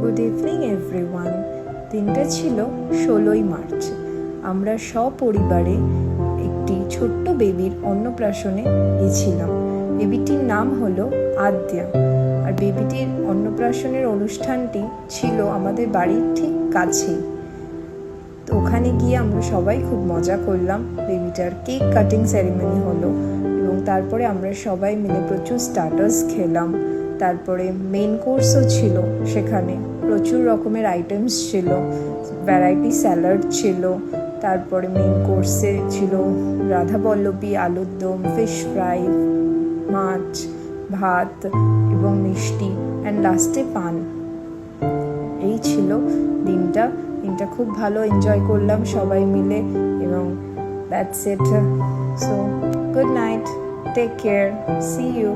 Good evening everyone. দিনটা ছিল 16ই March. আমরা সপরিবারে একটি ছোট্ট বেবির অন্নপ্রাশনে গেছিলাম। বেবিটির নাম হলো আদ্যা। আর বেবিটির অন্নপ্রাশনের অনুষ্ঠানটি ছিল আমাদের বাড়ির ঠিক কাছেই। তো ওখানে গিয়ে আমরা সবাই খুব মজা করলাম। বেবিটার কেক কাটিং সেরিমনি হলো এবং তারপরে আমরা সবাই মিলে প্রচুর স্টার্টার্স খেলাম। তারপরে মেন কোর্সও ছিল, সেখানে প্রচুর রকমের আইটেমস ছিল, ভ্যারাইটি স্যালাড ছিল। তারপরে মেন কোর্সে ছিল রাধাবল্লভী, আলুর দম, ফিশ ফ্রাই, মাছ, ভাত এবং মিষ্টি, অ্যান্ড লাস্টে পান। এই ছিল দিনটা খুব ভালো এনজয় করলাম সবাই মিলে এবং that's it. So good night, take care, see you.